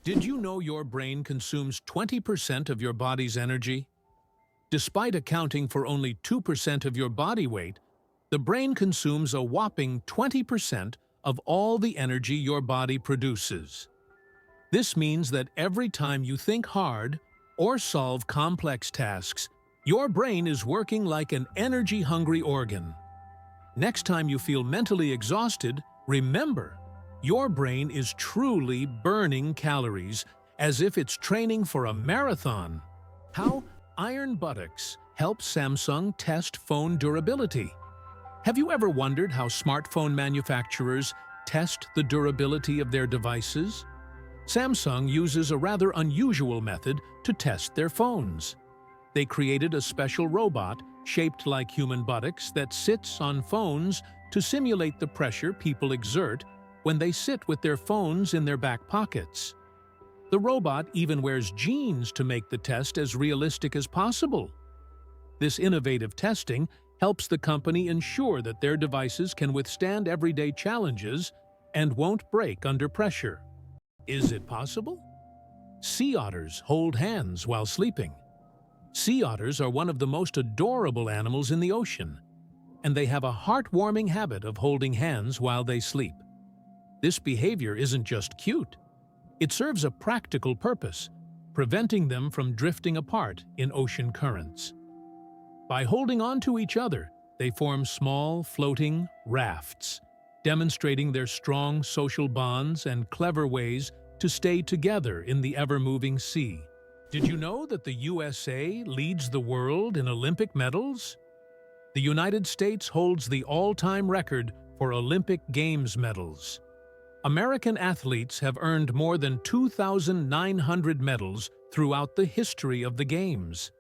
Did you know your brain consumes 20% of your body's energy? Despite accounting for only 2% of your body weight, the brain consumes a whopping 20% of all the energy your body produces. This means that every time you think hard or solve complex tasks, your brain is working like an energy-hungry organ. Next time you feel mentally exhausted, remember, your brain is truly burning calories as if it's training for a marathon. How iron buttocks help Samsung test phone durability. Have you ever wondered how smartphone manufacturers test the durability of their devices? Samsung uses a rather unusual method to test their phones. They created a special robot shaped like human buttocks that sits on phones to simulate the pressure people exert when they sit with their phones in their back pockets. The robot even wears jeans to make the test as realistic as possible. This innovative testing helps the company ensure that their devices can withstand everyday challenges and won't break under pressure. Is it possible? Sea otters hold hands while sleeping. Sea otters are one of the most adorable animals in the ocean, and they have a heartwarming habit of holding hands while they sleep. This behavior isn't just cute. It serves a practical purpose, preventing them from drifting apart in ocean currents. By holding on to each other, they form small, floating rafts, demonstrating their strong social bonds and clever ways to stay together in the ever-moving sea. Did you know that the USA leads the world in Olympic medals? The United States holds the all-time record for Olympic Games medals. American athletes have earned more than 2,900 medals throughout the history of the Games.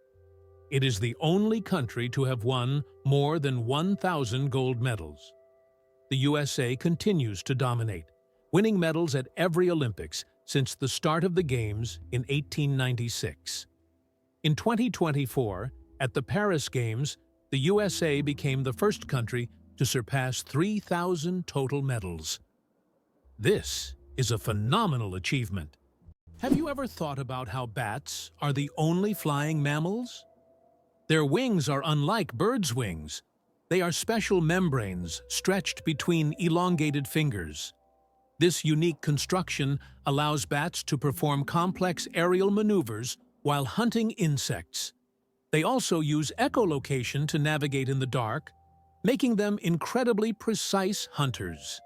It is the only country to have won more than 1,000 gold medals. The USA continues to dominate, winning medals at every Olympics since the start of the Games in 1896. In 2024, at the Paris Games, the USA became the first country to surpass 3,000 total medals. This is a phenomenal achievement. Have you ever thought about how bats are the only flying mammals? Their wings are unlike birds' wings. They are special membranes stretched between elongated fingers. This unique construction allows bats to perform complex aerial maneuvers while hunting insects. They also use echolocation to navigate in the dark, making them incredibly precise hunters.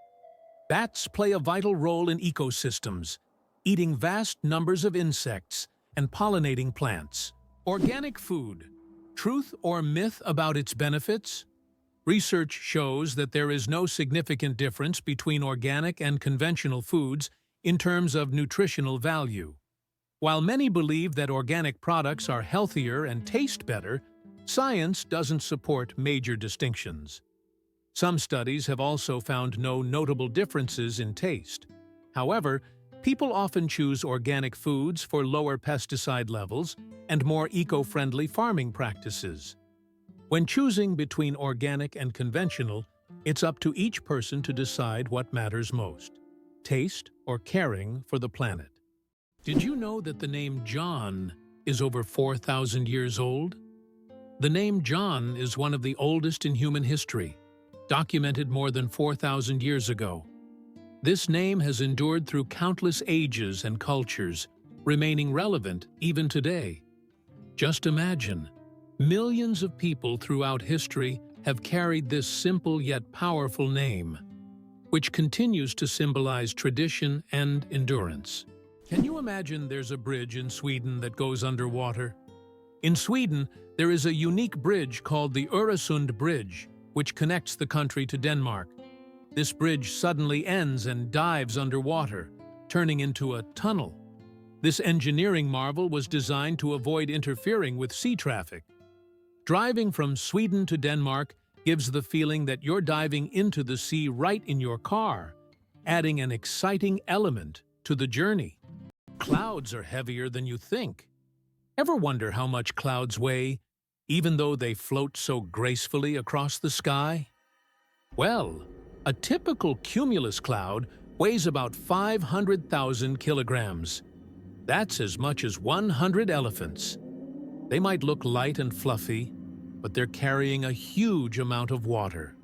Bats play a vital role in ecosystems, eating vast numbers of insects and pollinating plants. Organic food. Truth or myth about its benefits? Research shows that there is no significant difference between organic and conventional foods in terms of nutritional value. While many believe that organic products are healthier and taste better, science doesn't support major distinctions. Some studies have also found no notable differences in taste. However, people often choose organic foods for lower pesticide levels and more eco-friendly farming practices. When choosing between organic and conventional, it's up to each person to decide what matters most: taste or caring for the planet. Did you know that the name John is over 4,000 years old? The name John is one of the oldest in human history, documented more than 4,000 years ago. This name has endured through countless ages and cultures, remaining relevant even today. Just imagine, millions of people throughout history have carried this simple yet powerful name, which continues to symbolize tradition and endurance. Can you imagine there's a bridge in Sweden that goes underwater? In Sweden, there is a unique bridge called the Öresund Bridge, which connects the country to Denmark. This bridge suddenly ends and dives underwater, turning into a tunnel. This engineering marvel was designed to avoid interfering with sea traffic. Driving from Sweden to Denmark gives the feeling that you're diving into the sea right in your car, adding an exciting element to the journey. Clouds are heavier than you think. Ever wonder how much clouds weigh, even though they float so gracefully across the sky? Well, a typical cumulus cloud weighs about 500,000 kilograms. That's as much as 100 elephants. They might look light and fluffy, but they're carrying a huge amount of water.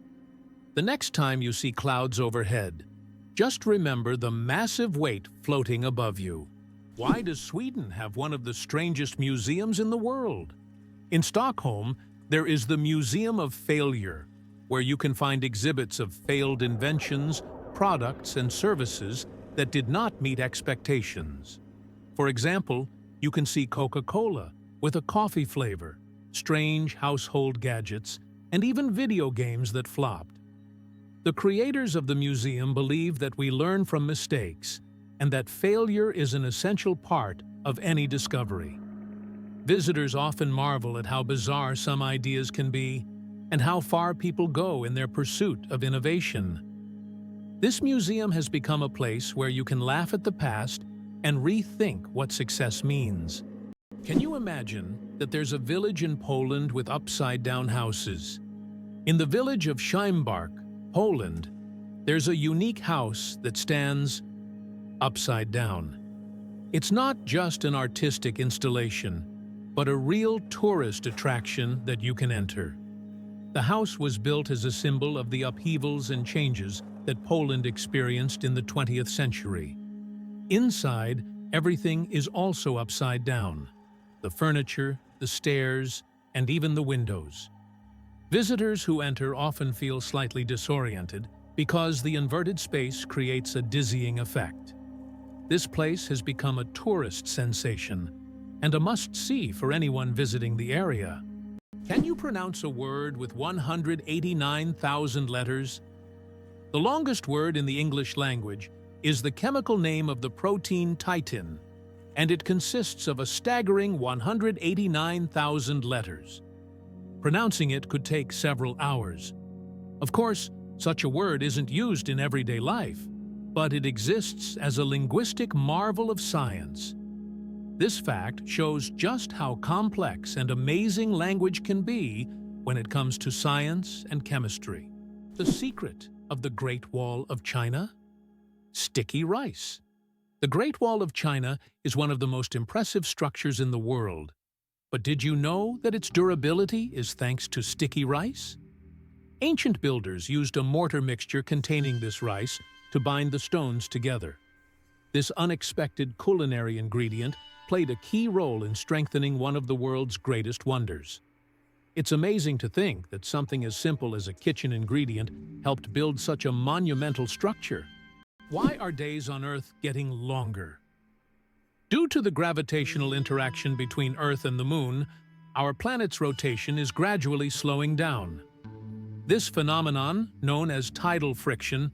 The next time you see clouds overhead, just remember the massive weight floating above you. Why does Sweden have one of the strangest museums in the world? In Stockholm, there is the Museum of Failure, where you can find exhibits of failed inventions, products, and services that did not meet expectations. For example, you can see Coca-Cola with a coffee flavor, strange household gadgets, and even video games that flopped. The creators of the museum believe that we learn from mistakes and that failure is an essential part of any discovery. Visitors often marvel at how bizarre some ideas can be and how far people go in their pursuit of innovation. This museum has become a place where you can laugh at the past and rethink what success means. Can you imagine that there's a village in Poland with upside-down houses? In the village of Szymbark, Poland, there's a unique house that stands upside down. It's not just an artistic installation, but a real tourist attraction that you can enter. The house was built as a symbol of the upheavals and changes that Poland experienced in the 20th century. Inside, everything is also upside down. The furniture, the stairs, and even the windows. Visitors who enter often feel slightly disoriented because the inverted space creates a dizzying effect. This place has become a tourist sensation and a must-see for anyone visiting the area. Can you pronounce a word with 189,000 letters? The longest word in the English language is the chemical name of the protein titin, and it consists of a staggering 189,000 letters. Pronouncing it could take several hours. Of course, such a word isn't used in everyday life, but it exists as a linguistic marvel of science. This fact shows just how complex and amazing language can be when it comes to science and chemistry. The secret of the Great Wall of China? Sticky rice. The Great Wall of China is one of the most impressive structures in the world. But did you know that its durability is thanks to sticky rice? Ancient builders used a mortar mixture containing this rice to bind the stones together. This unexpected culinary ingredient played a key role in strengthening one of the world's greatest wonders. It's amazing to think that something as simple as a kitchen ingredient helped build such a monumental structure. Why are days on Earth getting longer? Due to the gravitational interaction between Earth and the Moon, our planet's rotation is gradually slowing down. This phenomenon, known as tidal friction,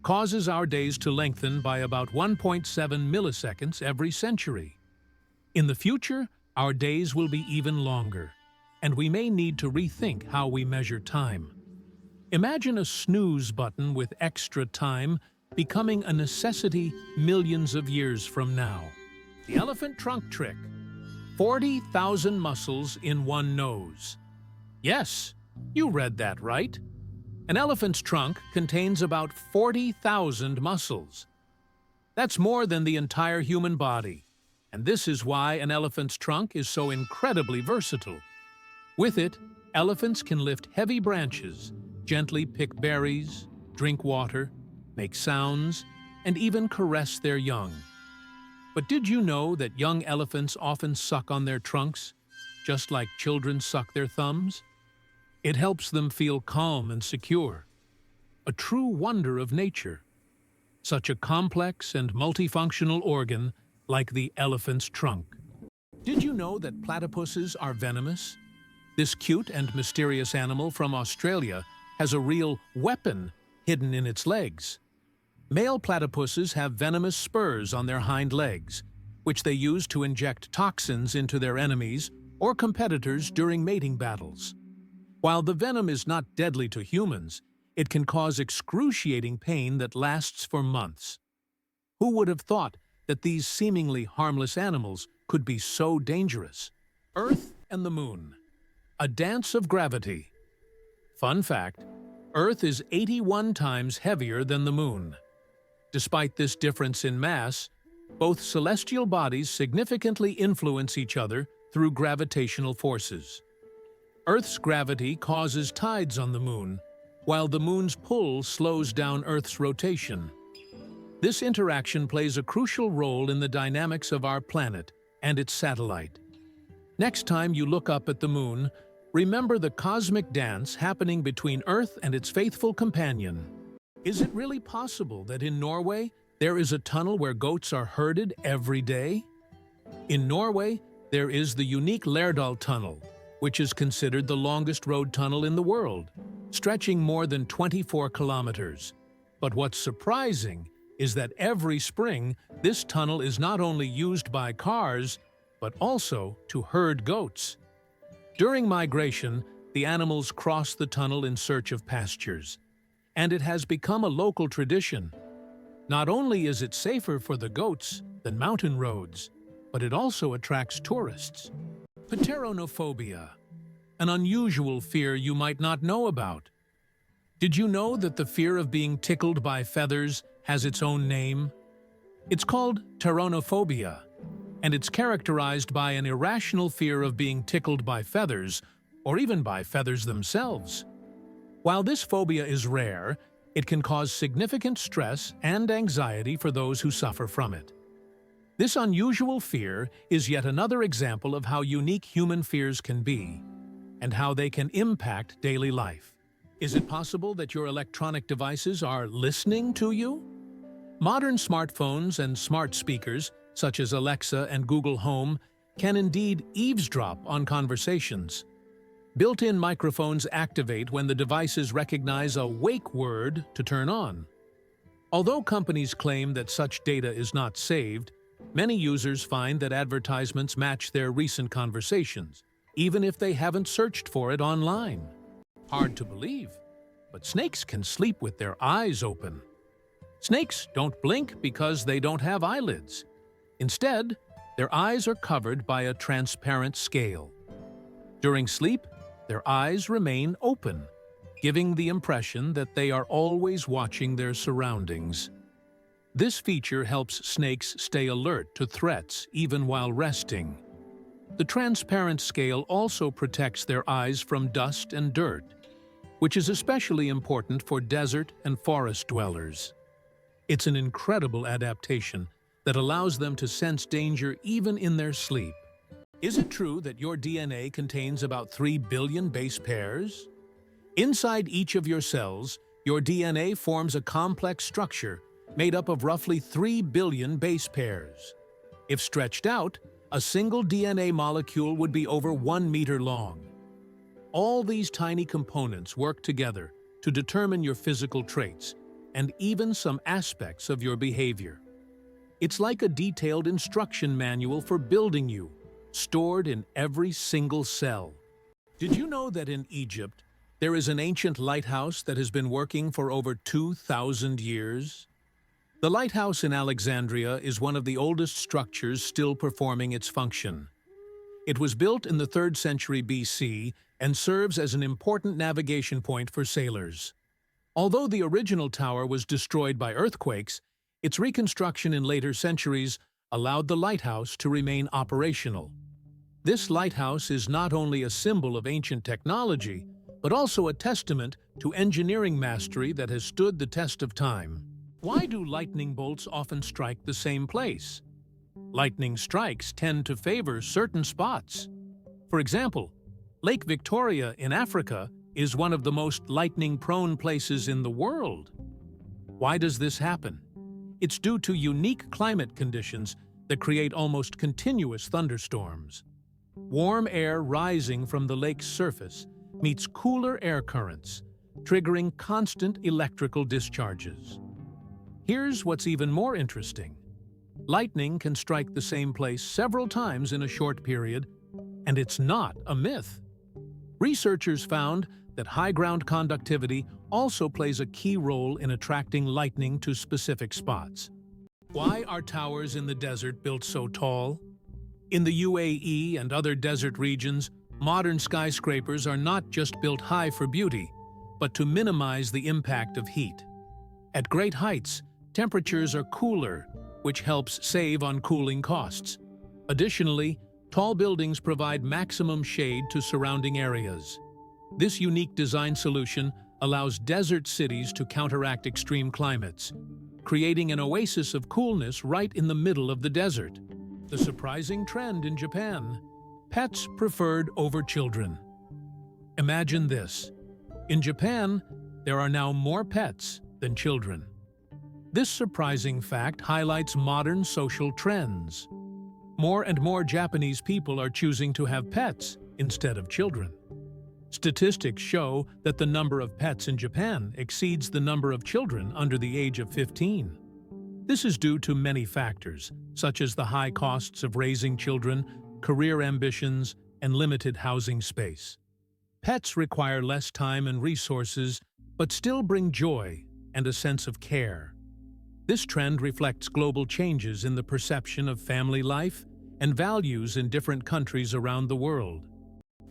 causes our days to lengthen by about 1.7 milliseconds every century. In the future, our days will be even longer, and we may need to rethink how we measure time. Imagine a snooze button with extra time becoming a necessity millions of years from now. The elephant trunk trick. 40,000 muscles in one nose. Yes, you read that right. An elephant's trunk contains about 40,000 muscles. That's more than the entire human body, and this is why an elephant's trunk is so incredibly versatile. With it, elephants can lift heavy branches, gently pick berries, drink water, make sounds, and even caress their young. But did you know that young elephants often suck on their trunks, just like children suck their thumbs? It helps them feel calm and secure. A true wonder of nature. Such a complex and multifunctional organ like the elephant's trunk. Did you know that platypuses are venomous? This cute and mysterious animal from Australia has a real weapon hidden in its legs. Male platypuses have venomous spurs on their hind legs, which they use to inject toxins into their enemies or competitors during mating battles. While the venom is not deadly to humans, it can cause excruciating pain that lasts for months. Who would have thought that these seemingly harmless animals could be so dangerous? Earth and the Moon. A dance of gravity. Fun fact, Earth is 81 times heavier than the Moon. Despite this difference in mass, Both celestial bodies significantly influence each other through gravitational forces. Earth's gravity causes tides on the moon, while the moon's pull slows down Earth's rotation. This interaction plays a crucial role in the dynamics of our planet and its satellite. Next time you look up at the moon, remember the cosmic dance happening between Earth and its faithful companion. Is it really possible that in Norway, there is a tunnel where goats are herded every day? In Norway, there is the unique Lærdal Tunnel, which is considered the longest road tunnel in the world, stretching more than 24 kilometers. But what's surprising is that every spring, this tunnel is not only used by cars, but also to herd goats. During migration, the animals cross the tunnel in search of pastures, and it has become a local tradition. Not only is it safer for the goats than mountain roads, but it also attracts tourists. Pteronophobia, an unusual fear you might not know about. Did you know that the fear of being tickled by feathers has its own name? It's called Pteronophobia, and it's characterized by an irrational fear of being tickled by feathers, or even by feathers themselves. While this phobia is rare, it can cause significant stress and anxiety for those who suffer from it. This unusual fear is yet another example of how unique human fears can be, and how they can impact daily life. Is it possible that your electronic devices are listening to you? Modern smartphones and smart speakers, such as Alexa and Google Home, can indeed eavesdrop on conversations. Built-in microphones activate when the devices recognize a wake word to turn on. Although companies claim that such data is not saved, many users find that advertisements match their recent conversations, even if they haven't searched for it online. Hard to believe, but snakes can sleep with their eyes open. Snakes don't blink because they don't have eyelids. Instead, their eyes are covered by a transparent scale. During sleep, their eyes remain open, giving the impression that they are always watching their surroundings. This feature helps snakes stay alert to threats even while resting. The transparent scale also protects their eyes from dust and dirt, which is especially important for desert and forest dwellers. It's an incredible adaptation that allows them to sense danger even in their sleep. Is it true that your DNA contains about 3 billion base pairs? Inside each of your cells, your DNA forms a complex structure made up of roughly 3 billion base pairs. If stretched out, a single DNA molecule would be over 1 meter long. All these tiny components work together to determine your physical traits and even some aspects of your behavior. It's like a detailed instruction manual for building you, stored in every single cell. Did you know that in Egypt, there is an ancient lighthouse that has been working for over 2,000 years? The lighthouse in Alexandria is one of the oldest structures still performing its function. It was built in the 3rd century BC and serves as an important navigation point for sailors. Although the original tower was destroyed by earthquakes, its reconstruction in later centuries allowed the lighthouse to remain operational. This lighthouse is not only a symbol of ancient technology, but also a testament to engineering mastery that has stood the test of time. Why do lightning bolts often strike the same place? Lightning strikes tend to favor certain spots. For example, Lake Victoria in Africa is one of the most lightning-prone places in the world. Why does this happen? It's due to unique climate conditions that create almost continuous thunderstorms. Warm air rising from the lake's surface meets cooler air currents, triggering constant electrical discharges. Here's what's even more interesting. Lightning can strike the same place several times in a short period, and it's not a myth. Researchers found that high ground conductivity also plays a key role in attracting lightning to specific spots. Why are towers in the desert built so tall? In the UAE and other desert regions, modern skyscrapers are not just built high for beauty, but to minimize the impact of heat. At great heights, temperatures are cooler, which helps save on cooling costs. Additionally, tall buildings provide maximum shade to surrounding areas. This unique design solution allows desert cities to counteract extreme climates, creating an oasis of coolness right in the middle of the desert. The surprising trend in Japan: pets preferred over children. Imagine this. In Japan, there are now more pets than children. This surprising fact highlights modern social trends. More and more Japanese people are choosing to have pets instead of children. Statistics show that the number of pets in Japan exceeds the number of children under the age of 15. This is due to many factors, such as the high costs of raising children, career ambitions, and limited housing space. Pets require less time and resources, but still bring joy and a sense of care. This trend reflects global changes in the perception of family life and values in different countries around the world.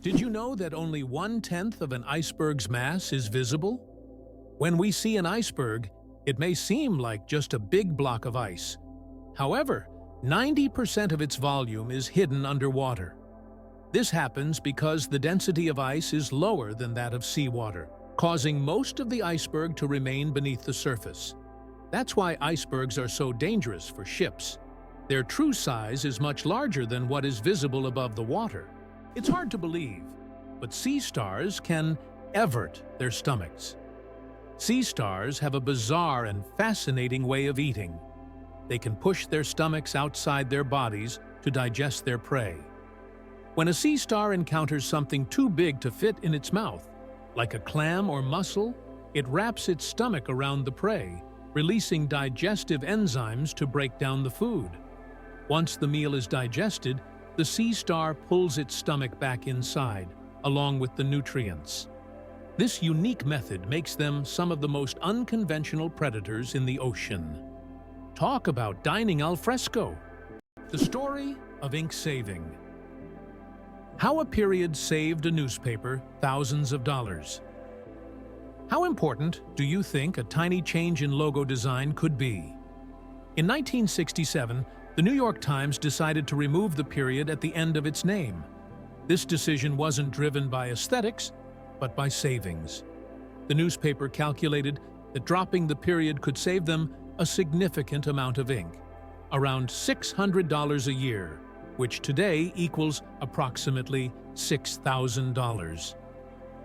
Did you know that only 1/10 of an iceberg's mass is visible? When we see an iceberg, it may seem like just a big block of ice. However, 90% of its volume is hidden underwater. This happens because the density of ice is lower than that of seawater, causing most of the iceberg to remain beneath the surface. That's why icebergs are so dangerous for ships. Their true size is much larger than what is visible above the water. It's hard to believe, but sea stars can evert their stomachs. Sea stars have a bizarre and fascinating way of eating. They can push their stomachs outside their bodies to digest their prey. When a sea star encounters something too big to fit in its mouth, like a clam or mussel, it wraps its stomach around the prey, releasing digestive enzymes to break down the food. Once the meal is digested, the sea star pulls its stomach back inside, along with the nutrients. This unique method makes them some of the most unconventional predators in the ocean. Talk about dining al fresco! The story of ink saving. How a period saved a newspaper thousands of dollars. How important do you think a tiny change in logo design could be? In 1967, the New York Times decided to remove the period at the end of its name. This decision wasn't driven by aesthetics, but by savings. The newspaper calculated that dropping the period could save them a significant amount of ink, around $600 a year, which today equals approximately $6,000.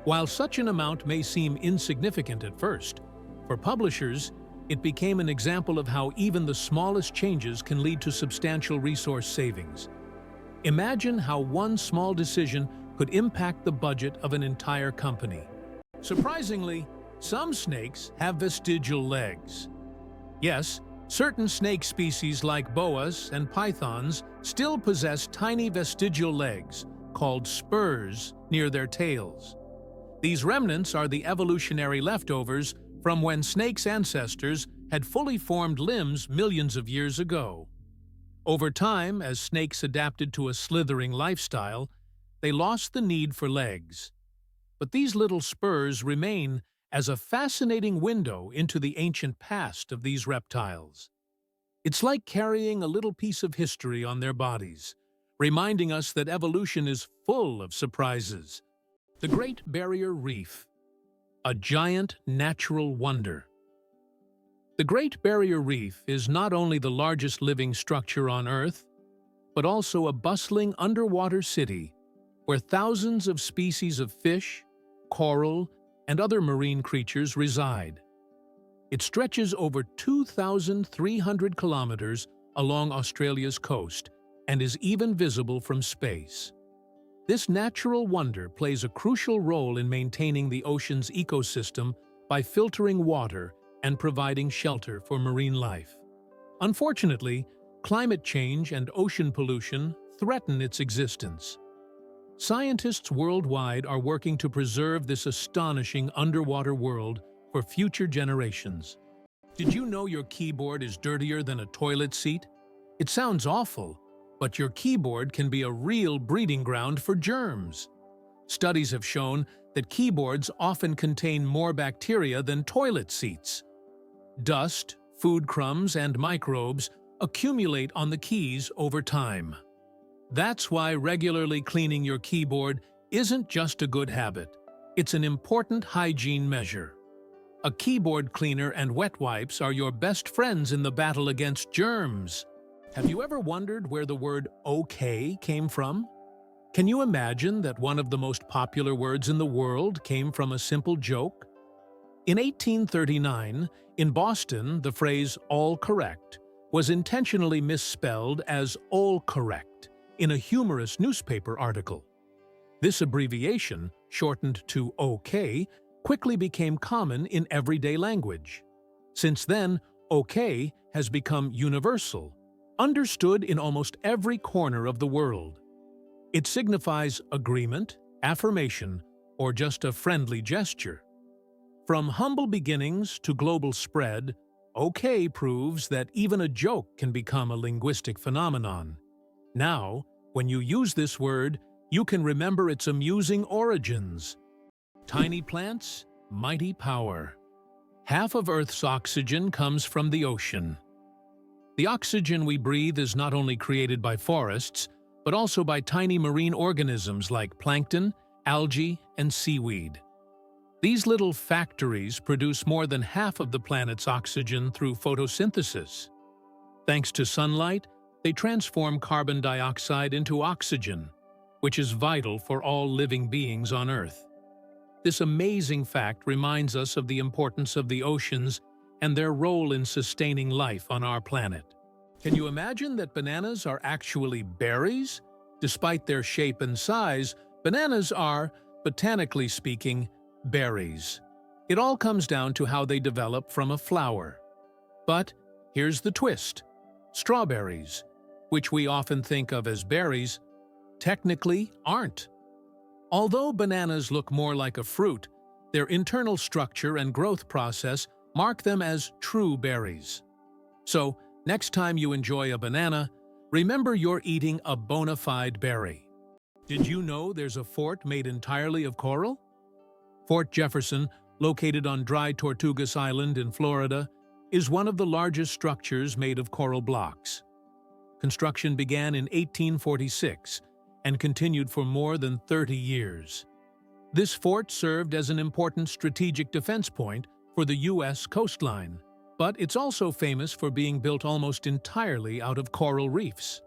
While such an amount may seem insignificant at first, for publishers, it became an example of how even the smallest changes can lead to substantial resource savings. Imagine how one small decision could impact the budget of an entire company. Surprisingly, some snakes have vestigial legs. Yes, certain snake species like boas and pythons still possess tiny vestigial legs, called spurs, near their tails. These remnants are the evolutionary leftovers from when snakes' ancestors had fully formed limbs millions of years ago. Over time, as snakes adapted to a slithering lifestyle, they lost the need for legs. But these little spurs remain as a fascinating window into the ancient past of these reptiles. It's like carrying a little piece of history on their bodies, reminding us that evolution is full of surprises. The Great Barrier Reef, a giant natural wonder. The Great Barrier Reef is not only the largest living structure on Earth, but also a bustling underwater city where thousands of species of fish, coral, and other marine creatures reside. It stretches over 2,300 kilometers along Australia's coast and is even visible from space. This natural wonder plays a crucial role in maintaining the ocean's ecosystem by filtering water and providing shelter for marine life. Unfortunately, climate change and ocean pollution threaten its existence. Scientists worldwide are working to preserve this astonishing underwater world for future generations. Did you know your keyboard is dirtier than a toilet seat? It sounds awful, but your keyboard can be a real breeding ground for germs. Studies have shown that keyboards often contain more bacteria than toilet seats. Dust, food crumbs, and microbes accumulate on the keys over time. That's why regularly cleaning your keyboard isn't just a good habit. It's an important hygiene measure. A keyboard cleaner and wet wipes are your best friends in the battle against germs. Have you ever wondered where the word okay came from? Can you imagine that one of the most popular words in the world came from a simple joke? In 1839, in Boston, the phrase all correct was intentionally misspelled as all correct in a humorous newspaper article. This abbreviation, shortened to OK, quickly became common in everyday language. Since then, OK has become universal, understood in almost every corner of the world. It signifies agreement, affirmation, or just a friendly gesture. From humble beginnings to global spread, OK proves that even a joke can become a linguistic phenomenon. Now, when you use this word, you can remember its amusing origins. Tiny plants, mighty power. Half of Earth's oxygen comes from the ocean. The oxygen we breathe is not only created by forests, but also by tiny marine organisms like plankton, algae, and seaweed. These little factories produce more than half of the planet's oxygen through photosynthesis. Thanks to sunlight, they transform carbon dioxide into oxygen, which is vital for all living beings on Earth. This amazing fact reminds us of the importance of the oceans and their role in sustaining life on our planet. Can you imagine that bananas are actually berries? Despite their shape and size, bananas are, botanically speaking, berries. It all comes down to how they develop from a flower. But here's the twist. Strawberries, which we often think of as berries, technically aren't. Although bananas look more like a fruit, their internal structure and growth process mark them as true berries. So, next time you enjoy a banana, remember you're eating a bona fide berry. Did you know there's a fort made entirely of coral? Fort Jefferson, located on dry Tortugas Island in Florida, is one of the largest structures made of coral blocks. Construction began in 1846 and continued for more than 30 years. This fort served as an important strategic defense point for the U.S. coastline, but it's also famous for being built almost entirely out of coral reefs.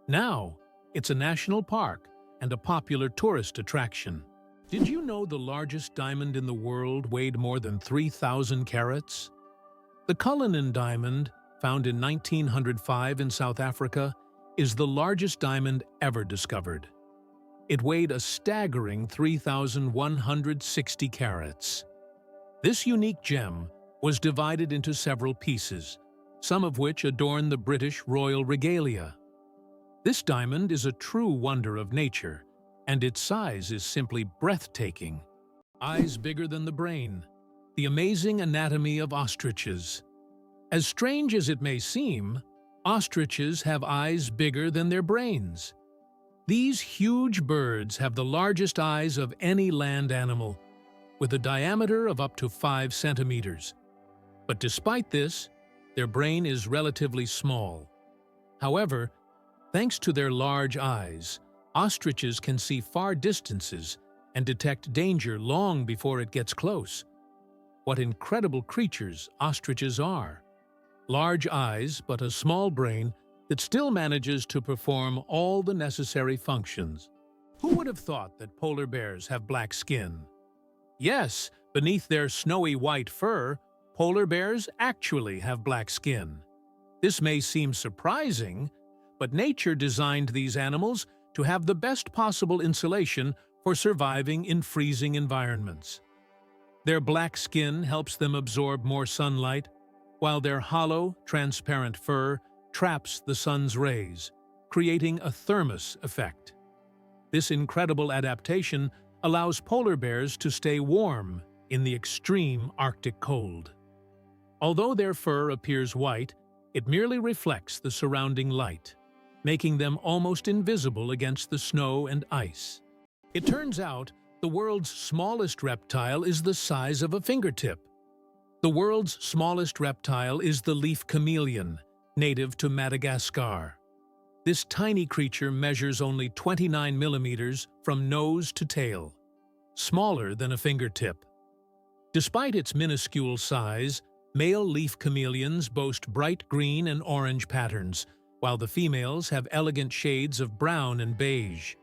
Now, it's a national park and a popular tourist attraction. Did you know the largest diamond in the world weighed more than 3,000 carats? The Cullinan diamond, found in 1905 in South Africa, is the largest diamond ever discovered. It weighed a staggering 3,160 carats. This unique gem was divided into several pieces, some of which adorn the British royal regalia. This diamond is a true wonder of nature, and its size is simply breathtaking. Eyes bigger than the brain. The amazing anatomy of ostriches. As strange as it may seem, ostriches have eyes bigger than their brains. These huge birds have the largest eyes of any land animal, with a diameter of up to 5 centimeters. But despite this, their brain is relatively small. However, thanks to their large eyes, ostriches can see far distances and detect danger long before it gets close. What incredible creatures ostriches are! Large eyes, but a small brain that still manages to perform all the necessary functions. Who would have thought that polar bears have black skin? Yes, beneath their snowy white fur, polar bears actually have black skin. This may seem surprising, but nature designed these animals to have the best possible insulation for surviving in freezing environments. Their black skin helps them absorb more sunlight, while their hollow, transparent fur traps the sun's rays, creating a thermos effect. This incredible adaptation allows polar bears to stay warm in the extreme Arctic cold. Although their fur appears white, it merely reflects the surrounding light, making them almost invisible against the snow and ice. It turns out the world's smallest reptile is the size of a fingertip. The world's smallest reptile is the leaf chameleon, native to Madagascar. This tiny creature measures only 29 millimeters from nose to tail, smaller than a fingertip. Despite its minuscule size, male leaf chameleons boast bright green and orange patterns, while the females have elegant shades of brown and beige.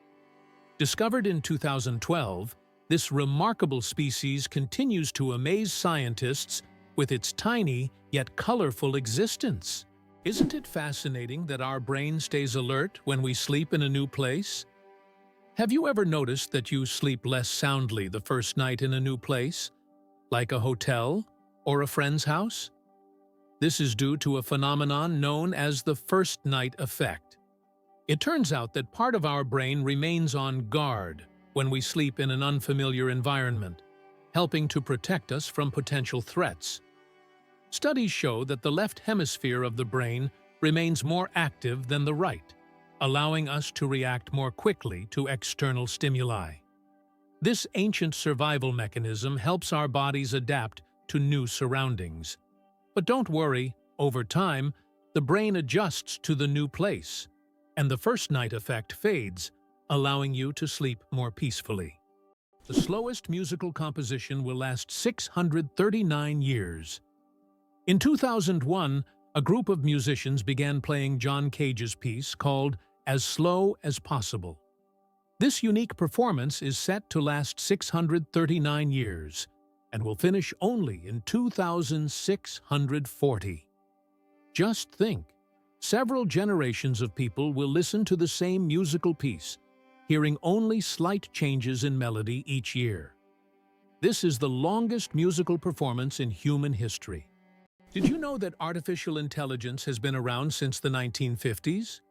Discovered in 2012, this remarkable species continues to amaze scientists with its tiny yet colorful existence. Isn't it fascinating that our brain stays alert when we sleep in a new place? Have you ever noticed that you sleep less soundly the first night in a new place, like a hotel or a friend's house? This is due to a phenomenon known as the first night effect. It turns out that part of our brain remains on guard when we sleep in an unfamiliar environment, helping to protect us from potential threats. Studies show that the left hemisphere of the brain remains more active than the right, allowing us to react more quickly to external stimuli. This ancient survival mechanism helps our bodies adapt to new surroundings. But don't worry, over time, the brain adjusts to the new place, and the first night effect fades, allowing you to sleep more peacefully. The slowest musical composition will last 639 years. In 2001, a group of musicians began playing John Cage's piece called As Slow as Possible. This unique performance is set to last 639 years and will finish only in 2640. Just think, several generations of people will listen to the same musical piece, hearing only slight changes in melody each year. This is the longest musical performance in human history. Did you know that artificial intelligence has been around since the 1950s?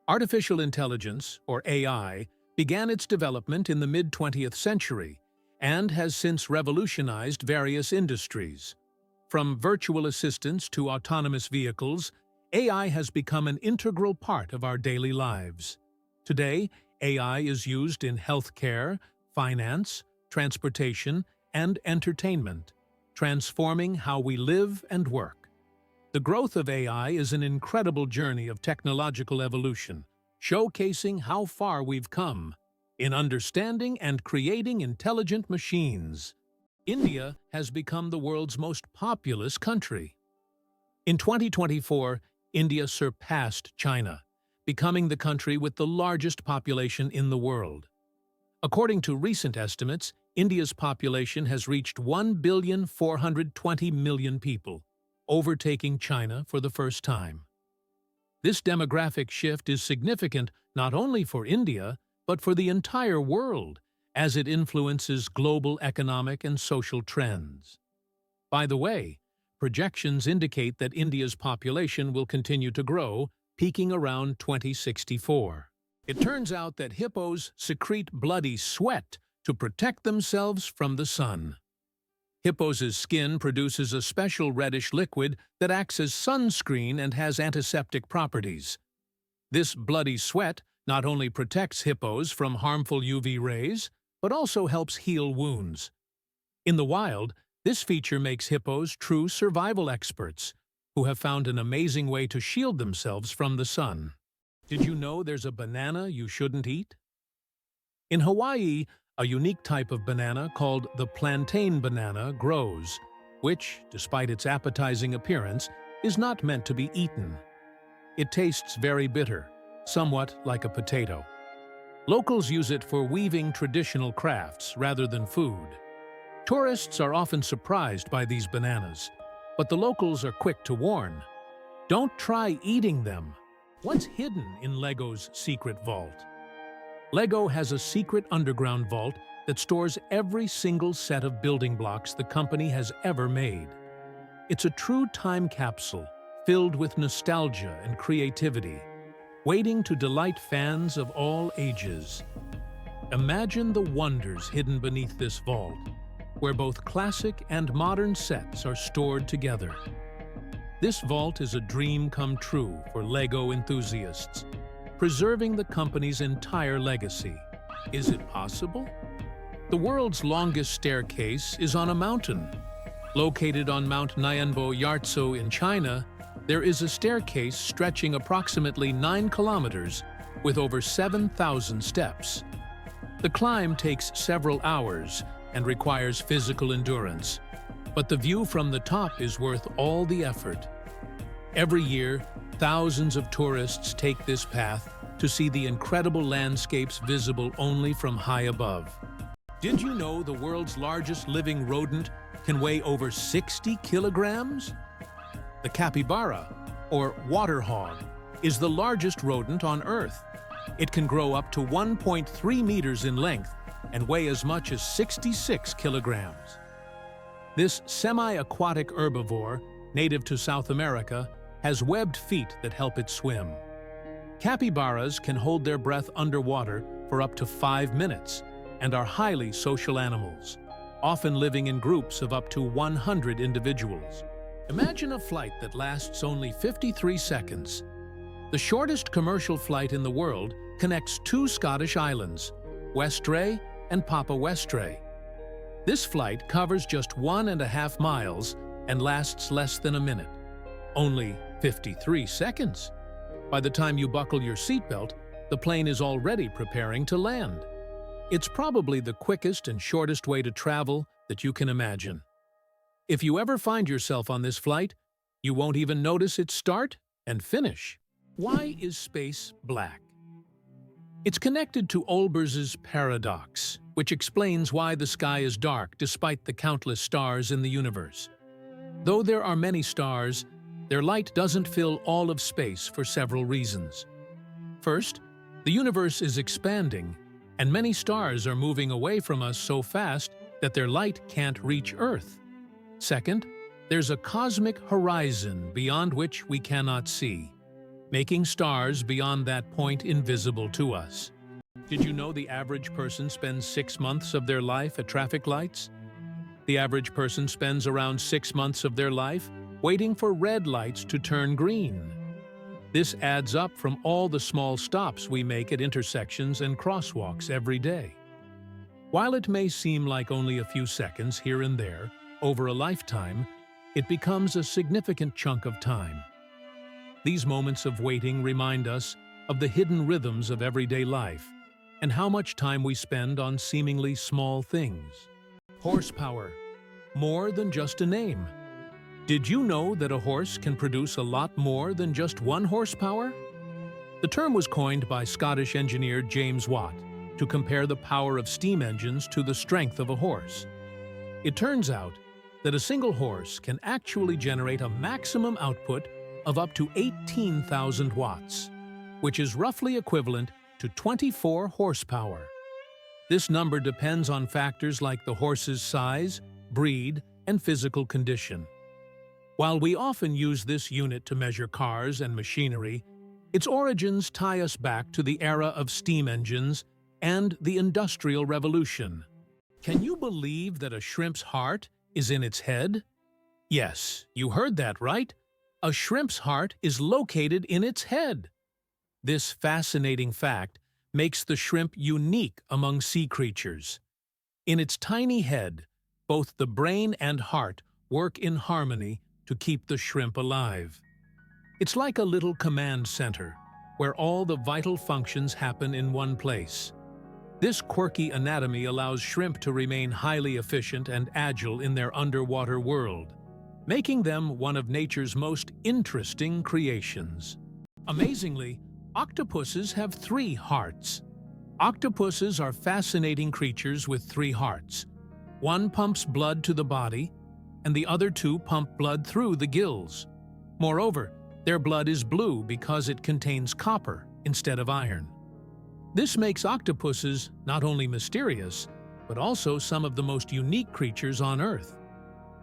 Artificial intelligence, or AI, began its development in the mid-20th century and has since revolutionized various industries. From virtual assistants to autonomous vehicles, AI has become an integral part of our daily lives. Today, AI is used in healthcare, finance, transportation, and entertainment, transforming how we live and work. The growth of AI is an incredible journey of technological evolution, showcasing how far we've come in understanding and creating intelligent machines. India has become the world's most populous country. In 2024, India surpassed China, becoming the country with the largest population in the world. According to recent estimates, India's population has reached 1,420,000,000 people, overtaking China for the first time. This demographic shift is significant not only for India, but for the entire world, as it influences global economic and social trends. By the way, projections indicate that India's population will continue to grow, peaking around 2064. It turns out that hippos secrete bloody sweat to protect themselves from the sun. Hippos' skin produces a special reddish liquid that acts as sunscreen and has antiseptic properties. This bloody sweat not only protects hippos from harmful UV rays, but also helps heal wounds. In the wild, this feature makes hippos true survival experts, who have found an amazing way to shield themselves from the sun. Did you know there's a banana you shouldn't eat? In Hawaii, a unique type of banana called the plantain banana grows, which, despite its appetizing appearance, is not meant to be eaten. It tastes very bitter, somewhat like a potato. Locals use it for weaving traditional crafts rather than food. Tourists are often surprised by these bananas, but the locals are quick to warn. Don't try eating them. What's hidden in Lego's secret vault? Lego has a secret underground vault that stores every single set of building blocks the company has ever made. It's a true time capsule filled with nostalgia and creativity, waiting to delight fans of all ages. Imagine the wonders hidden beneath this vault, where both classic and modern sets are stored together. This vault is a dream come true for Lego enthusiasts, preserving the company's entire legacy. Is it possible? The world's longest staircase is on a mountain. Located on Mount Nyanbo Yartso in China, There is a staircase stretching approximately 9 kilometers with over 7,000 steps. The climb takes several hours and requires physical endurance, but the view from the top is worth all the effort. Every year, thousands of tourists take this path to see the incredible landscapes visible only from high above. Did you know the world's largest living rodent can weigh over 60 kilograms? The capybara, or water hog, is the largest rodent on Earth. It can grow up to 1.3 meters in length and weigh as much as 66 kilograms. This semi-aquatic herbivore, native to South America, has webbed feet that help it swim. Capybaras can hold their breath underwater for up to 5 minutes and are highly social animals, often living in groups of up to 100 individuals. Imagine a flight that lasts only 53 seconds. The shortest commercial flight in the world connects 2 Scottish islands, Westray and Papa Westray. This flight covers just 1.5 miles and lasts less than a minute. Only 53 seconds. By the time you buckle your seatbelt, the plane is already preparing to land. It's probably the quickest and shortest way to travel that you can imagine. If you ever find yourself on this flight, you won't even notice its start and finish. Why is space black? It's connected to Olbers's paradox, which explains why the sky is dark despite the countless stars in the universe. Though there are many stars, their light doesn't fill all of space for several reasons. First, the universe is expanding, and many stars are moving away from us so fast that their light can't reach Earth. Second, there's a cosmic horizon beyond which we cannot see, making stars beyond that point invisible to us. Did you know the average person spends 6 months of their life at traffic lights? The average person spends around 6 months of their life waiting for red lights to turn green. This adds up from all the small stops we make at intersections and crosswalks every day. While it may seem like only a few seconds here and there, over a lifetime, it becomes a significant chunk of time. These moments of waiting remind us of the hidden rhythms of everyday life and how much time we spend on seemingly small things. Horsepower. More than just a name. Did you know that a horse can produce a lot more than just 1 horsepower? The term was coined by Scottish engineer James Watt to compare the power of steam engines to the strength of a horse. It turns out that a single horse can actually generate a maximum output of up to 18,000 watts, which is roughly equivalent to 24 horsepower. This number depends on factors like the horse's size, breed, and physical condition. While we often use this unit to measure cars and machinery, its origins tie us back to the era of steam engines and the Industrial Revolution. Can you believe that a shrimp's heart is in its head? Yes, you heard that right. A shrimp's heart is located in its head. This fascinating fact makes the shrimp unique among sea creatures. In its tiny head, both the brain and heart work in harmony to keep the shrimp alive. It's like a little command center, where all the vital functions happen in one place. This quirky anatomy allows shrimp to remain highly efficient and agile in their underwater world, making them one of nature's most interesting creations. Amazingly, octopuses have 3 hearts. Octopuses are fascinating creatures with 3 hearts. One pumps blood to the body, and the other 2 pump blood through the gills. Moreover, their blood is blue because it contains copper instead of iron. This makes octopuses not only mysterious, but also some of the most unique creatures on Earth.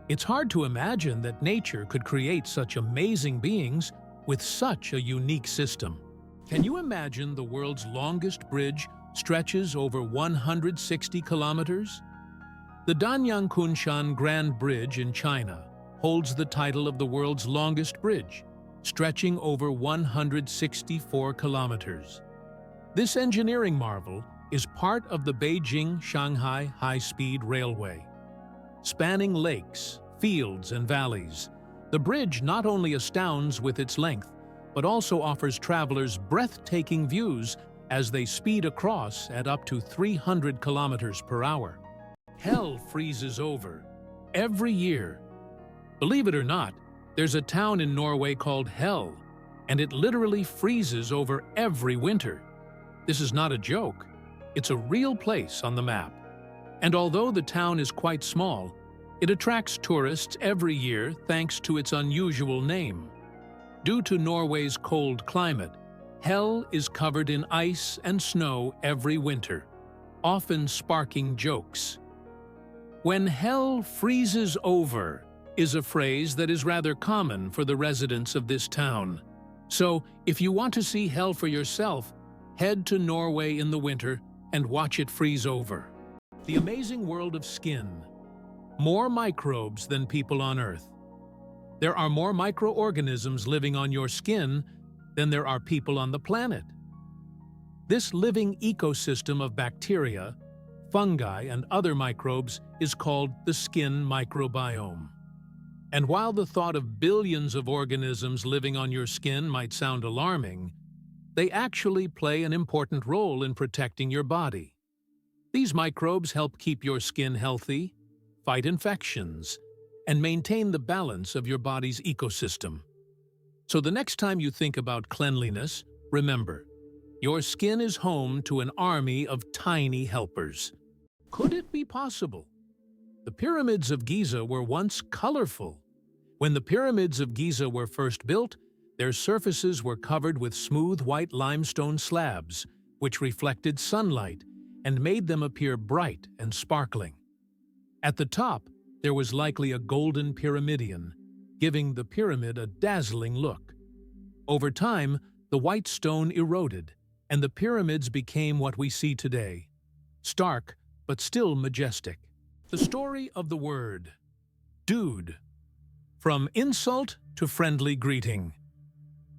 It's hard to imagine that nature could create such amazing beings with such a unique system. Can you imagine the world's longest bridge stretches over 160 kilometers? The Danyang Kunshan Grand Bridge in China holds the title of the world's longest bridge, stretching over 164 kilometers. This engineering marvel is part of the Beijing-Shanghai high-speed railway. Spanning lakes, fields, and valleys, The bridge not only astounds with its length, but also offers travelers breathtaking views as they speed across at up to 300 kilometers per hour. Hell freezes over every year. Believe it or not, there's a town in Norway called Hell, and it literally freezes over every winter. This is not a joke. It's a real place on the map. And although the town is quite small, it attracts tourists every year thanks to its unusual name. Due to Norway's cold climate, Hell is covered in ice and snow every winter, often sparking jokes. "When hell freezes over" is a phrase that is rather common for the residents of this town. So, if you want to see hell for yourself, head to Norway in the winter and watch it freeze over. The amazing world of skin. More microbes than people on Earth. There are more microorganisms living on your skin than there are people on the planet. This living ecosystem of bacteria, fungi, and other microbes is called the skin microbiome. And while the thought of billions of organisms living on your skin might sound alarming, they actually play an important role in protecting your body. These microbes help keep your skin healthy, fight infections, and maintain the balance of your body's ecosystem. So the next time you think about cleanliness, remember, your skin is home to an army of tiny helpers. Could it be possible? The Pyramids of Giza were once colorful. When the Pyramids of Giza were first built, their surfaces were covered with smooth white limestone slabs, which reflected sunlight and made them appear bright and sparkling. At the top, there was likely a golden pyramidion, giving the pyramid a dazzling look. Over time, the white stone eroded, and the pyramids became what we see today, stark but still majestic. The story of the word, dude. From insult to friendly greeting.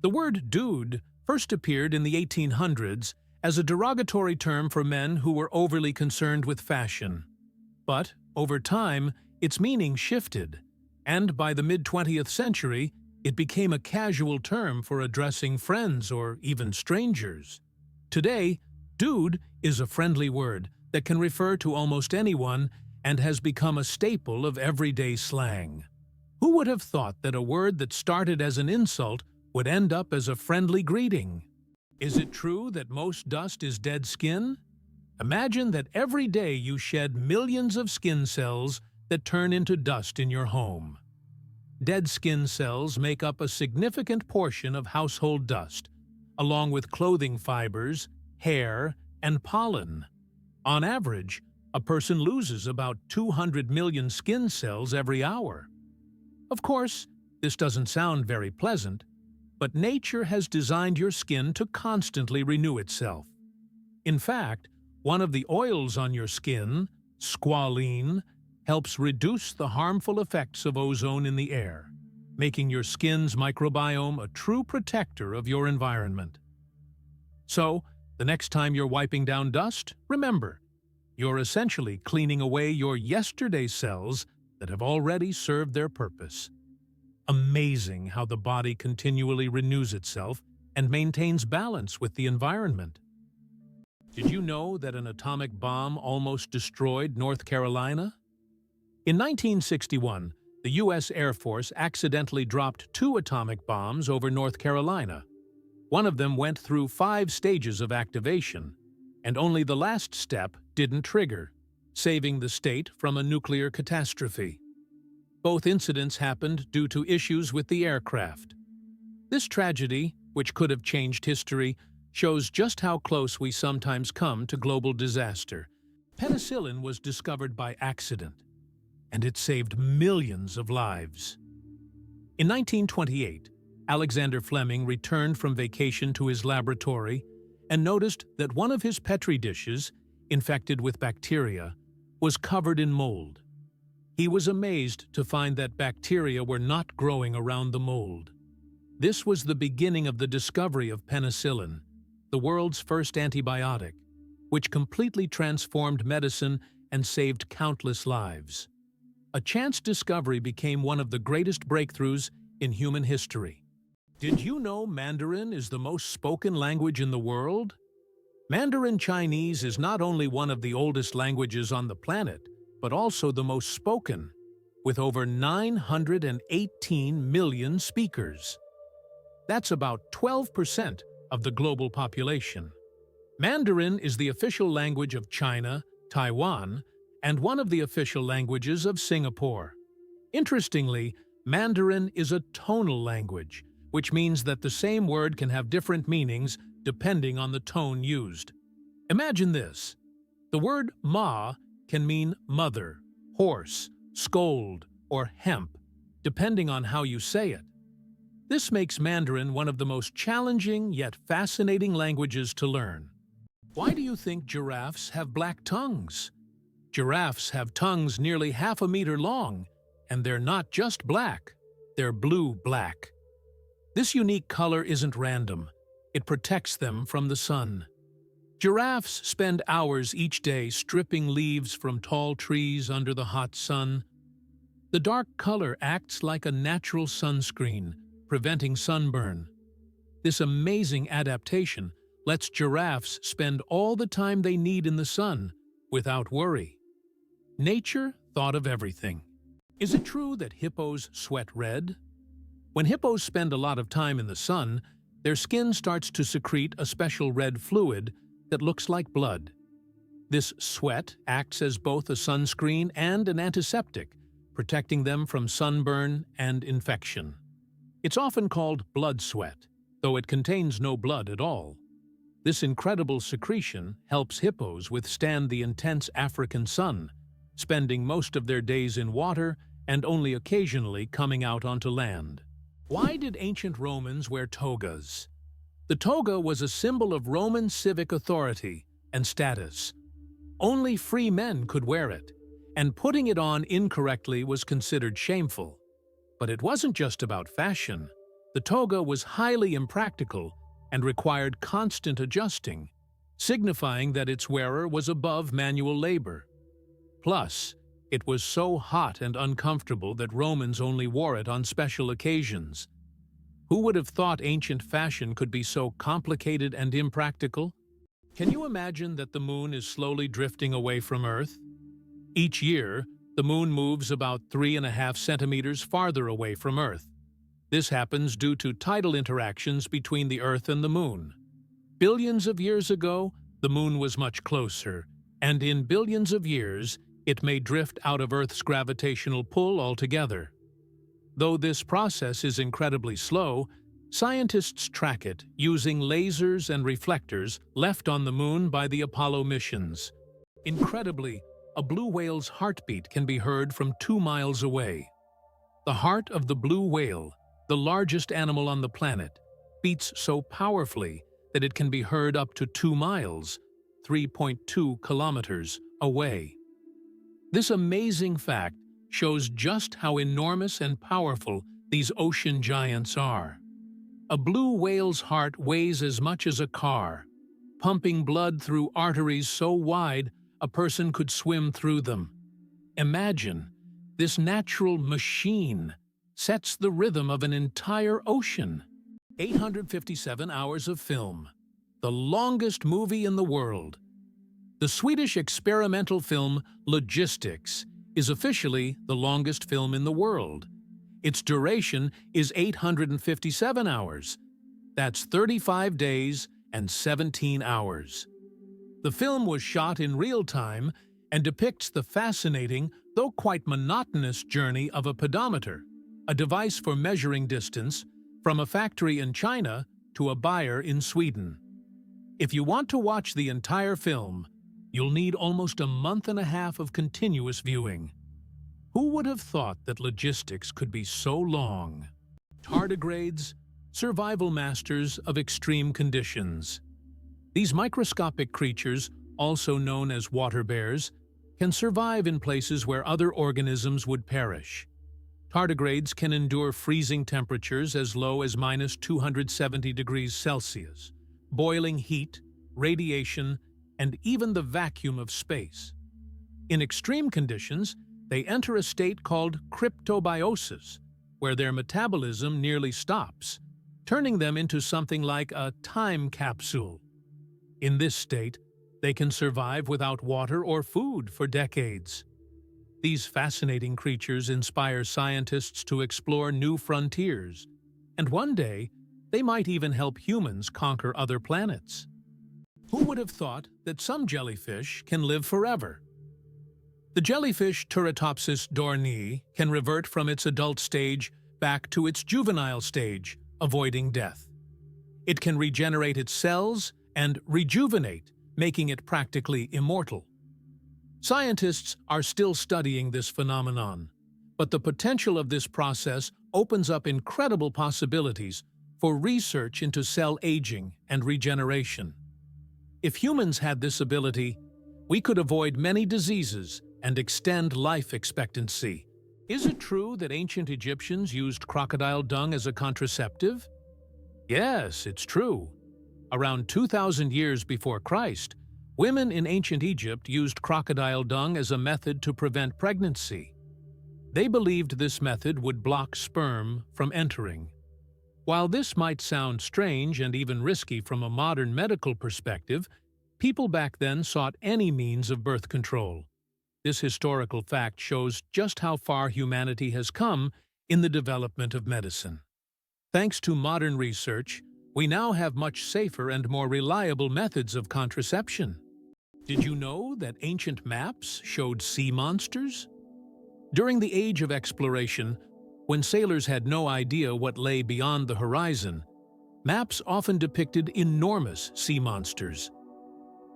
The word dude first appeared in the 1800s as a derogatory term for men who were overly concerned with fashion. But, over time, its meaning shifted, and by the mid-20th century, it became a casual term for addressing friends or even strangers. Today, dude is a friendly word that can refer to almost anyone and has become a staple of everyday slang. Who would have thought that a word that started as an insult would end up as a friendly greeting? Is it true that most dust is dead skin? Imagine that every day you shed millions of skin cells that turn into dust in your home. Dead skin cells make up a significant portion of household dust, along with clothing fibers, hair, and pollen. On average, a person loses about 200 million skin cells every hour. Of course, this doesn't sound very pleasant, but nature has designed your skin to constantly renew itself. In fact, one of the oils on your skin, squalene, helps reduce the harmful effects of ozone in the air, making your skin's microbiome a true protector of your environment. So, the next time you're wiping down dust, remember, you're essentially cleaning away your yesterday cells that have already served their purpose. Amazing how the body continually renews itself and maintains balance with the environment. Did you know that an atomic bomb almost destroyed North Carolina? In 1961, the U.S. Air Force accidentally dropped 2 atomic bombs over North Carolina. One of them went through 5 stages of activation, and only the last step didn't trigger, saving the state from a nuclear catastrophe. Both incidents happened due to issues with the aircraft. This tragedy, which could have changed history, shows just how close we sometimes come to global disaster. Penicillin was discovered by accident, and it saved millions of lives. In 1928, Alexander Fleming returned from vacation to his laboratory and noticed that one of his Petri dishes, infected with bacteria, was covered in mold. He was amazed to find that bacteria were not growing around the mold. This was the beginning of the discovery of penicillin, the world's first antibiotic, which completely transformed medicine and saved countless lives. a chance discovery became one of the greatest breakthroughs in human history. Did you know Mandarin is the most spoken language in the world? Mandarin Chinese is not only one of the oldest languages on the planet, but also the most spoken, with over 918 million speakers. That's about 12% of the global population. Mandarin is the official language of China, Taiwan, and one of the official languages of Singapore. Interestingly, Mandarin is a tonal language, which means that the same word can have different meanings depending on the tone used. Imagine this. The word ma can mean mother, horse, scold, or hemp, depending on how you say it. This makes Mandarin one of the most challenging yet fascinating languages to learn. Why do you think giraffes have black tongues? Giraffes have tongues nearly half a meter long, and they're not just black, they're blue-black. This unique color isn't random. It protects them from the sun. Giraffes spend hours each day stripping leaves from tall trees under the hot sun. The dark color acts like a natural sunscreen, preventing sunburn. This amazing adaptation lets giraffes spend all the time they need in the sun without worry. Nature thought of everything. Is it true that hippos sweat red? When hippos spend a lot of time in the sun, their skin starts to secrete a special red fluid that looks like blood. This sweat acts as both a sunscreen and an antiseptic, protecting them from sunburn and infection. It's often called blood sweat, though it contains no blood at all. This incredible secretion helps hippos withstand the intense African sun, spending most of their days in water and only occasionally coming out onto land. Why did ancient Romans wear togas? The toga was a symbol of Roman civic authority and status. Only free men could wear it, and putting it on incorrectly was considered shameful. But it wasn't just about fashion. The toga was highly impractical and required constant adjusting, signifying that its wearer was above manual labor. Plus, it was so hot and uncomfortable that Romans only wore it on special occasions. Who would have thought ancient fashion could be so complicated and impractical? Can you imagine that the moon is slowly drifting away from Earth? Each year, the moon moves about 3.5 centimeters farther away from Earth. This happens due to tidal interactions between the Earth and the moon. Billions of years ago, the moon was much closer, and in billions of years, it may drift out of Earth's gravitational pull altogether. Though this process is incredibly slow, scientists track it using lasers and reflectors left on the moon by the Apollo missions. Incredibly, a blue whale's heartbeat can be heard from 2 miles away. The heart of the blue whale, the largest animal on the planet, beats so powerfully that it can be heard up to 2 miles, 3.2 kilometers, away. This amazing fact shows just how enormous and powerful these ocean giants are. A blue whale's heart weighs as much as a car, pumping blood through arteries so wide a person could swim through them. Imagine, this natural machine sets the rhythm of an entire ocean. 857 hours of film, the longest movie in the world. The Swedish experimental film Logistics is officially the longest film in the world. Its duration is 857 hours. That's 35 days and 17 hours. The film was shot in real time and depicts the fascinating, though quite monotonous journey of a pedometer, a device for measuring distance from a factory in China to a buyer in Sweden. If you want to watch the entire film, you'll need almost a month and a half of continuous viewing. Who would have thought that logistics could be so long? Tardigrades, survival masters of extreme conditions. These microscopic creatures, also known as water bears, can survive in places where other organisms would perish. Tardigrades can endure freezing temperatures as low as -270 degrees Celsius, boiling heat, radiation, and even the vacuum of space. In extreme conditions, they enter a state called cryptobiosis, where their metabolism nearly stops, turning them into something like a time capsule. In this state, they can survive without water or food for decades. These fascinating creatures inspire scientists to explore new frontiers, and one day, they might even help humans conquer other planets. Who would have thought that some jellyfish can live forever? The jellyfish Turritopsis dohrnii can revert from its adult stage back to its juvenile stage, avoiding death. It can regenerate its cells and rejuvenate, making it practically immortal. Scientists are still studying this phenomenon, but the potential of this process opens up incredible possibilities for research into cell aging and regeneration. If humans had this ability, we could avoid many diseases and extend life expectancy. Is it true that ancient Egyptians used crocodile dung as a contraceptive? Yes, it's true. Around 2,000 years before Christ, women in ancient Egypt used crocodile dung as a method to prevent pregnancy. They believed this method would block sperm from entering. While this might sound strange and even risky from a modern medical perspective, people back then sought any means of birth control. This historical fact shows just how far humanity has come in the development of medicine. Thanks to modern research, we now have much safer and more reliable methods of contraception. Did you know that ancient maps showed sea monsters? During the Age of Exploration, when sailors had no idea what lay beyond the horizon, maps often depicted enormous sea monsters.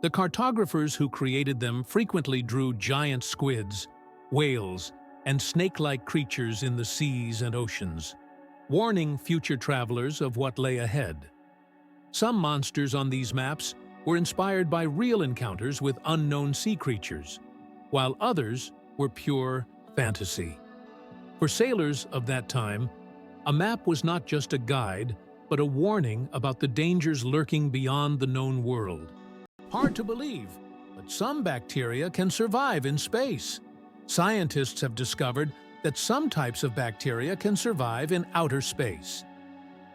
The cartographers who created them frequently drew giant squids, whales, and snake-like creatures in the seas and oceans, warning future travelers of what lay ahead. Some monsters on these maps were inspired by real encounters with unknown sea creatures, while others were pure fantasy. For sailors of that time, a map was not just a guide, but a warning about the dangers lurking beyond the known world. Hard to believe, but some bacteria can survive in space. Scientists have discovered that some types of bacteria can survive in outer space.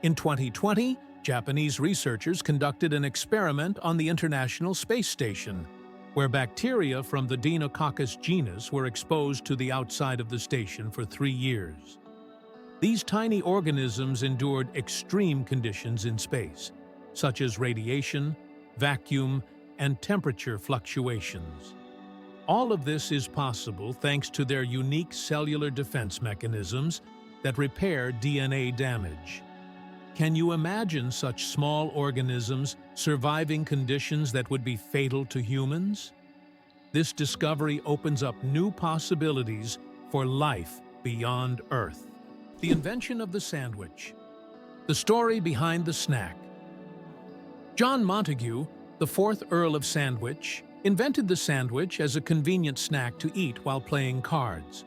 In 2020, Japanese researchers conducted an experiment on the International Space Station, where bacteria from the Deinococcus genus were exposed to the outside of the station for 3 years. These tiny organisms endured extreme conditions in space, such as radiation, vacuum, and temperature fluctuations. All of this is possible thanks to their unique cellular defense mechanisms that repair DNA damage. Can you imagine such small organisms surviving conditions that would be fatal to humans? This discovery opens up new possibilities for life beyond Earth. The invention of the sandwich. The story behind the snack. John Montagu, the 4th Earl of Sandwich, invented the sandwich as a convenient snack to eat while playing cards.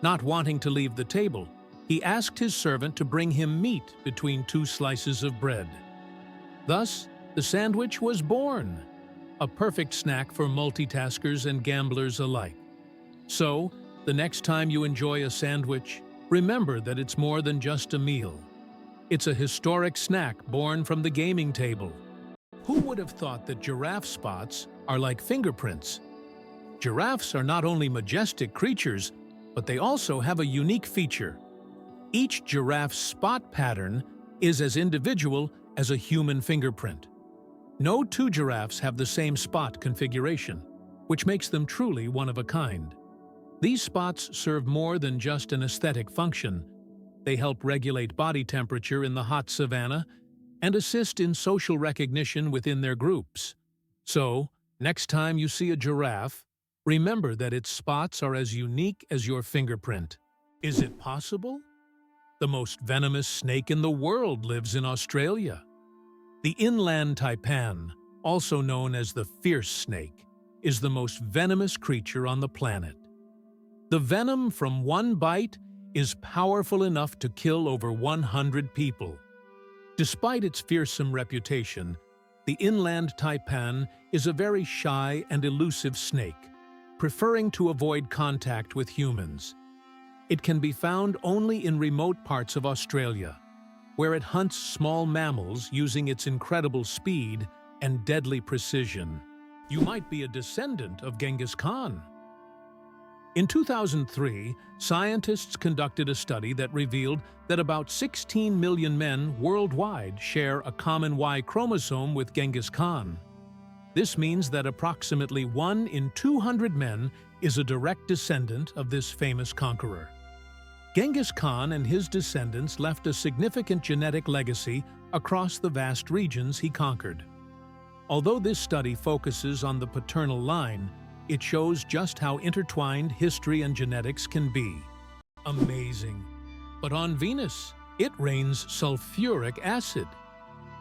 Not wanting to leave the table, he asked his servant to bring him meat between 2 slices of bread. Thus, the sandwich was born, a perfect snack for multitaskers and gamblers alike. So, the next time you enjoy a sandwich, remember that it's more than just a meal. It's a historic snack born from the gaming table. Who would have thought that giraffe spots are like fingerprints? Giraffes are not only majestic creatures, but they also have a unique feature. Each giraffe's spot pattern is as individual as a human fingerprint. No 2 giraffes have the same spot configuration, which makes them truly one of a kind. These spots serve more than just an aesthetic function. They help regulate body temperature in the hot savanna and assist in social recognition within their groups. So, next time you see a giraffe, remember that its spots are as unique as your fingerprint. Is it possible? The most venomous snake in the world lives in Australia. The inland taipan, also known as the fierce snake, is the most venomous creature on the planet. The venom from one bite is powerful enough to kill over 100 people. Despite its fearsome reputation, the inland taipan is a very shy and elusive snake. preferring to avoid contact with humans. It can be found only in remote parts of Australia, where it hunts small mammals using its incredible speed and deadly precision. You might be a descendant of Genghis Khan. In 2003, scientists conducted a study that revealed that about 16 million men worldwide share a common Y chromosome with Genghis Khan. This means that approximately 1 in 200 men is a direct descendant of this famous conqueror. Genghis Khan and his descendants left a significant genetic legacy across the vast regions he conquered. Although this study focuses on the paternal line, it shows just how intertwined history and genetics can be. Amazing. But on Venus, it rains sulfuric acid.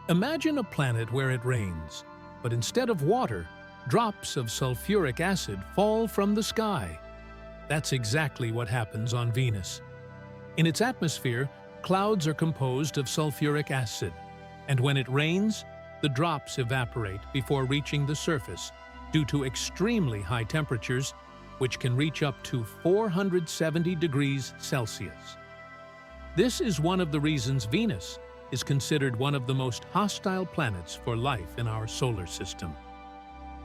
Imagine a planet where it rains, but instead of water, drops of sulfuric acid fall from the sky. That's exactly what happens on Venus. In its atmosphere, clouds are composed of sulfuric acid, and when it rains, the drops evaporate before reaching the surface due to extremely high temperatures, which can reach up to 470 degrees Celsius. This is one of the reasons Venus is considered one of the most hostile planets for life in our solar system.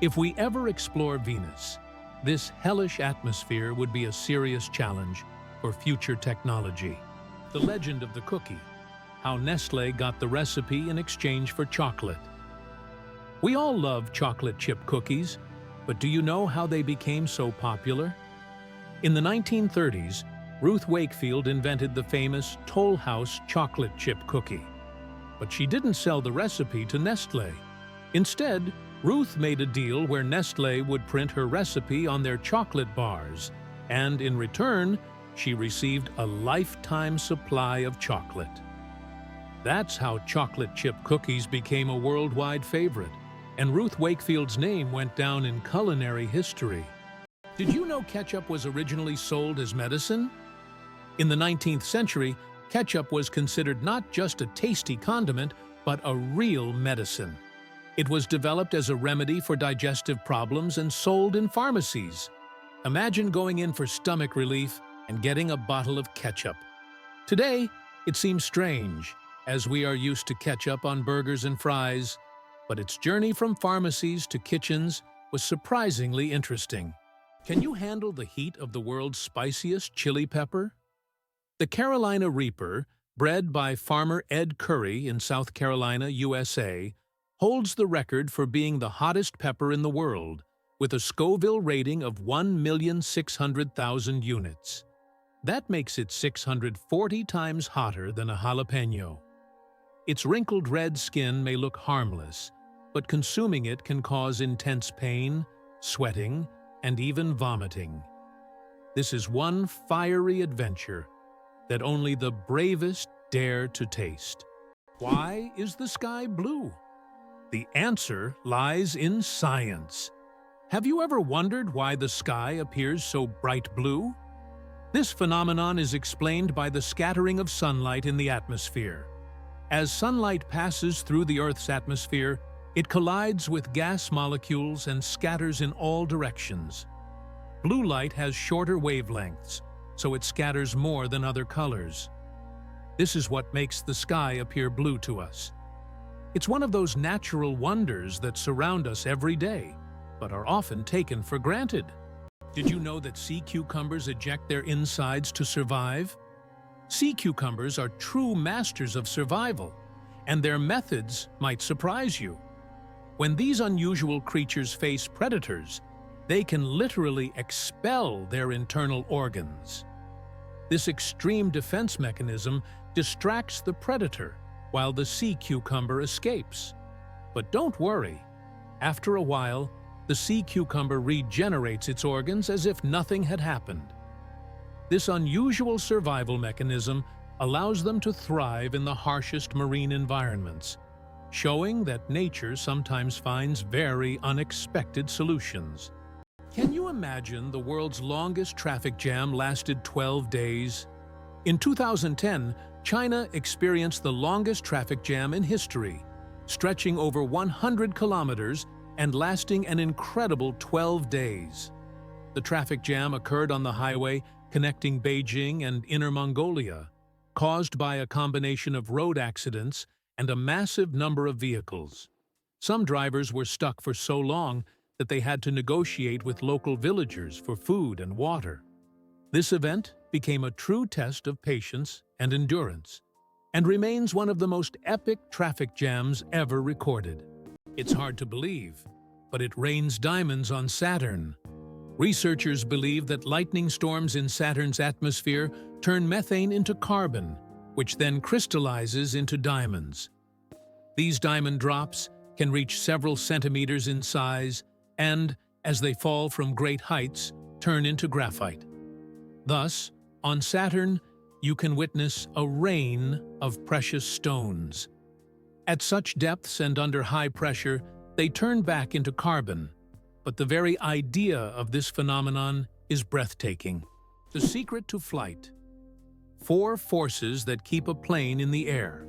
If we ever explore Venus, this hellish atmosphere would be a serious challenge for future technology. The legend of the cookie, how Nestlé got the recipe in exchange for chocolate. We all love chocolate chip cookies, but do you know how they became so popular? In the 1930s, Ruth Wakefield invented the famous Toll House chocolate chip cookie. But she didn't sell the recipe to Nestlé. Instead, Ruth made a deal where Nestlé would print her recipe on their chocolate bars, and in return, she received a lifetime supply of chocolate. That's how chocolate chip cookies became a worldwide favorite, and Ruth Wakefield's name went down in culinary history. Did you know ketchup was originally sold as medicine? In the 19th century, ketchup was considered not just a tasty condiment, but a real medicine. It was developed as a remedy for digestive problems and sold in pharmacies. Imagine going in for stomach relief and getting a bottle of ketchup. Today, it seems strange, as we are used to ketchup on burgers and fries, but its journey from pharmacies to kitchens was surprisingly interesting. Can you handle the heat of the world's spiciest chili pepper? The Carolina Reaper, bred by farmer Ed Curry in South Carolina, USA, holds the record for being the hottest pepper in the world, with a Scoville rating of 1,600,000 units. That makes it 640 times hotter than a jalapeno. Its wrinkled red skin may look harmless, but consuming it can cause intense pain, sweating, and even vomiting. This is one fiery adventure that only the bravest dare to taste. Why is the sky blue? The answer lies in science. Have you ever wondered why the sky appears so bright blue? This phenomenon is explained by the scattering of sunlight in the atmosphere. As sunlight passes through the Earth's atmosphere, it collides with gas molecules and scatters in all directions. Blue light has shorter wavelengths, so it scatters more than other colors. This is what makes the sky appear blue to us. It's one of those natural wonders that surround us every day, but are often taken for granted. Did you know that sea cucumbers eject their insides to survive? Sea cucumbers are true masters of survival, and their methods might surprise you. When these unusual creatures face predators, they can literally expel their internal organs. This extreme defense mechanism distracts the predator while the sea cucumber escapes. But don't worry, after a while, the sea cucumber regenerates its organs as if nothing had happened. This unusual survival mechanism allows them to thrive in the harshest marine environments, showing that nature sometimes finds very unexpected solutions. Can you imagine the world's longest traffic jam lasted 12 days? In 2010, China experienced the longest traffic jam in history, stretching over 100 kilometers and lasting an incredible 12 days. the traffic jam occurred on the highway connecting Beijing and Inner Mongolia, caused by a combination of road accidents and a massive number of vehicles. Some drivers were stuck for so long that they had to negotiate with local villagers for food and water. This event became a true test of patience and endurance, and remains one of the most epic traffic jams ever recorded. It's hard to believe, but it rains diamonds on Saturn. Researchers believe that lightning storms in Saturn's atmosphere turn methane into carbon, which then crystallizes into diamonds. These diamond drops can reach several centimeters in size and, as they fall from great heights, turn into graphite. Thus, on Saturn, you can witness a rain of precious stones. At such depths and under high pressure, they turn back into carbon. But the very idea of this phenomenon is breathtaking. The secret to flight. 4 forces that keep a plane in the air.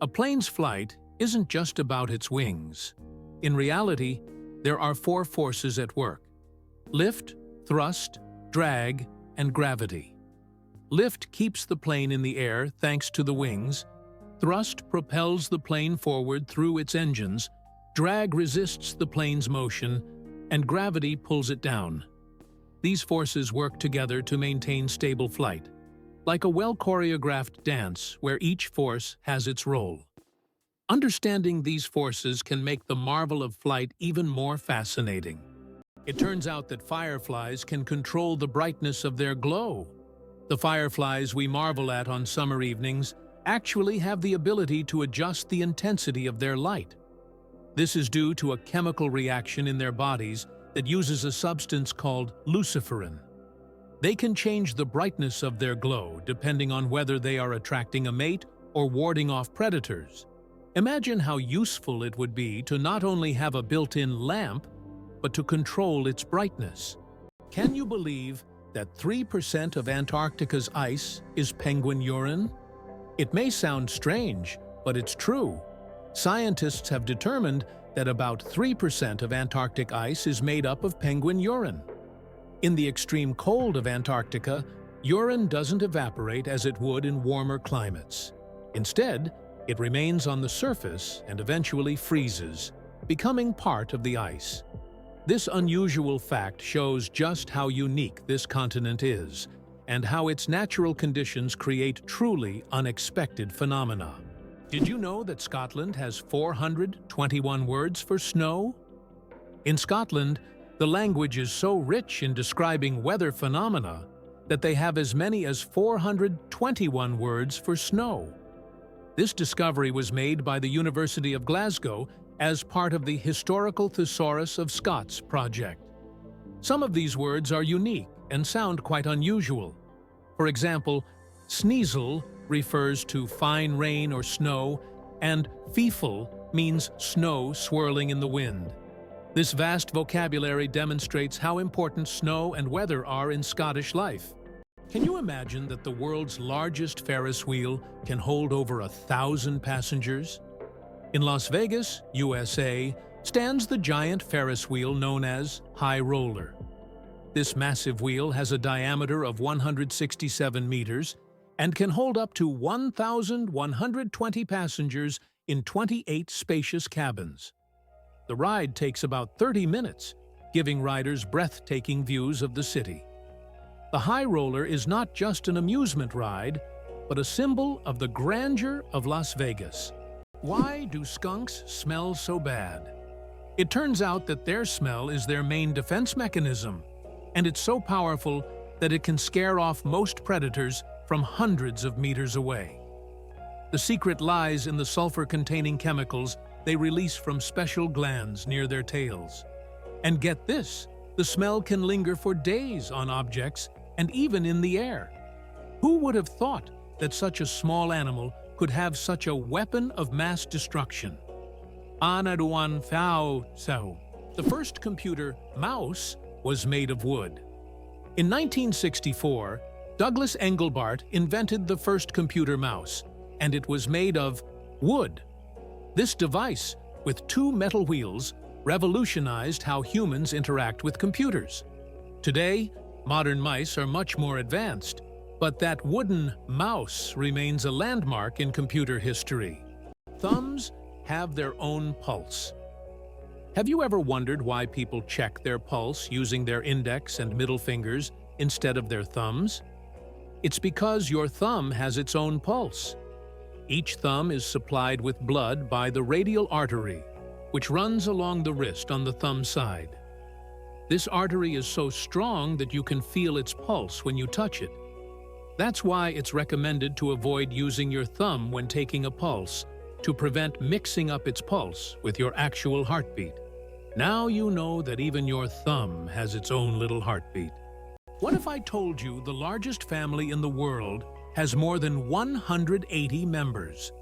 A plane's flight isn't just about its wings. In reality, there are 4 forces at work: lift, thrust, drag, and gravity. Lift keeps the plane in the air thanks to the wings. Thrust propels the plane forward through its engines. Drag resists the plane's motion, and gravity pulls it down. These forces work together to maintain stable flight, like a well-choreographed dance where each force has its role. Understanding these forces can make the marvel of flight even more fascinating. It turns out that fireflies can control the brightness of their glow. The fireflies we marvel at on summer evenings actually have the ability to adjust the intensity of their light. This is due to a chemical reaction in their bodies that uses a substance called luciferin. They can change the brightness of their glow depending on whether they are attracting a mate or warding off predators. Imagine how useful it would be to not only have a built-in lamp, but to control its brightness. Can you believe that 3% of Antarctica's ice is penguin urine? It may sound strange, but it's true. Scientists have determined that about 3% of Antarctic ice is made up of penguin urine. In the extreme cold of Antarctica, urine doesn't evaporate as it would in warmer climates. Instead, it remains on the surface and eventually freezes, becoming part of the ice. This unusual fact shows just how unique this continent is, and how its natural conditions create truly unexpected phenomena. Did you know that Scotland has 421 words for snow? In Scotland, the language is so rich in describing weather phenomena that they have as many as 421 words for snow. This discovery was made by the University of Glasgow as part of the Historical Thesaurus of Scots project. Some of these words are unique and sound quite unusual. For example, sneezel refers to fine rain or snow, and fiefel means snow swirling in the wind. This vast vocabulary demonstrates how important snow and weather are in Scottish life. Can you imagine that the world's largest Ferris wheel can hold over 1,000 passengers? In Las Vegas, USA, stands the giant Ferris wheel known as High Roller. This massive wheel has a diameter of 167 meters and can hold up to 1,120 passengers in 28 spacious cabins. The ride takes about 30 minutes, giving riders breathtaking views of the city. The High Roller is not just an amusement ride, but a symbol of the grandeur of Las Vegas. Why do skunks smell so bad? It turns out that their smell is their main defense mechanism, and it's so powerful that it can scare off most predators from hundreds of meters away. The secret lies in the sulfur-containing chemicals they release from special glands near their tails. And get this, the smell can linger for days on objects and even in the air. Who would have thought that such a small animal could have such a weapon of mass destruction? The first computer, mouse, was made of wood. In 1964, Douglas Engelbart invented the first computer mouse, and it was made of wood. This device, with 2 metal wheels, revolutionized how humans interact with computers. Today, modern mice are much more advanced, but that wooden mouse remains a landmark in computer history. Thumbs have their own pulse. Have you ever wondered why people check their pulse using their index and middle fingers instead of their thumbs? It's because your thumb has its own pulse. Each thumb is supplied with blood by the radial artery, which runs along the wrist on the thumb side. This artery is so strong that you can feel its pulse when you touch it. That's why it's recommended to avoid using your thumb when taking a pulse, to prevent mixing up its pulse with your actual heartbeat. Now you know that even your thumb has its own little heartbeat. What if I told you the largest family in the world has more than 180 members?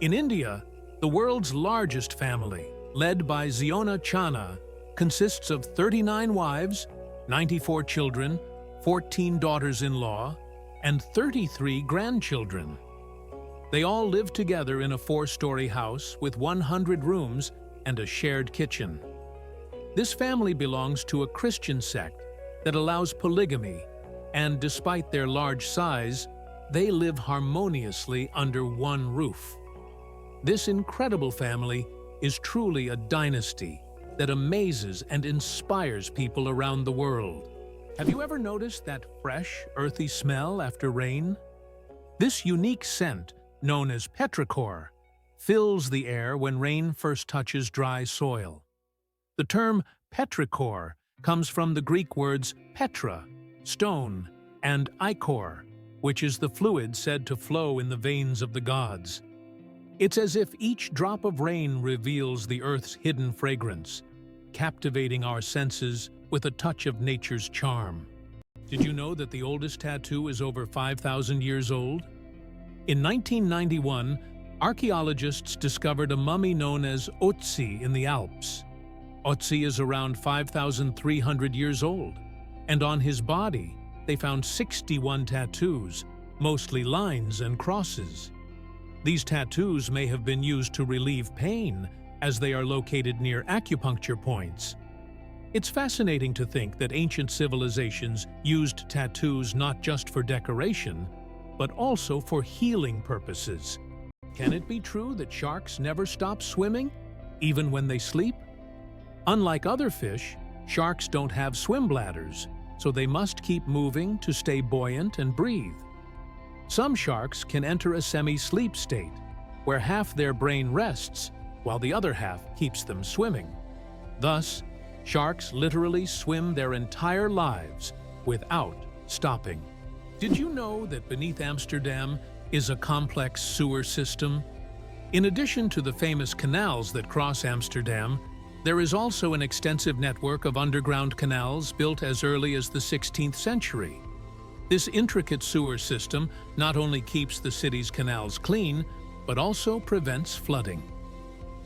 In India, the world's largest family, led by Ziona Chana, consists of 39 wives, 94 children, 14 daughters-in-law, and 33 grandchildren. They all live together in a 4-story house with 100 rooms and a shared kitchen. This family belongs to a Christian sect that allows polygamy, and despite their large size, they live harmoniously under one roof. This incredible family is truly a dynasty that amazes and inspires people around the world. Have you ever noticed that fresh, earthy smell after rain? This unique scent, known as petrichor, fills the air when rain first touches dry soil. The term petrichor comes from the Greek words petra, stone, and ichor, which is the fluid said to flow in the veins of the gods. It's as if each drop of rain reveals the earth's hidden fragrance, captivating our senses with a touch of nature's charm. Did you know that the oldest tattoo is over 5,000 years old? In 1991, archaeologists discovered a mummy known as Otzi in the Alps. Otzi is around 5,300 years old, and on his body they found 61 tattoos, mostly lines and crosses. These tattoos may have been used to relieve pain, as they are located near acupuncture points. It's fascinating to think that ancient civilizations used tattoos not just for decoration, but also for healing purposes. Can it be true that sharks never stop swimming, even when they sleep? Unlike other fish, sharks don't have swim bladders, so they must keep moving to stay buoyant and breathe. Some sharks can enter a semi-sleep state, where half their brain rests while the other half keeps them swimming. Thus, sharks literally swim their entire lives without stopping. Did you know that beneath Amsterdam is a complex sewer system? In addition to the famous canals that cross Amsterdam, there is also an extensive network of underground canals built as early as the 16th century. This intricate sewer system not only keeps the city's canals clean, but also prevents flooding.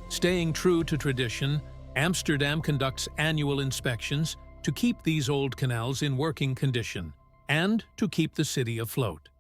Staying true to tradition, Amsterdam conducts annual inspections to keep these old canals in working condition and to keep the city afloat.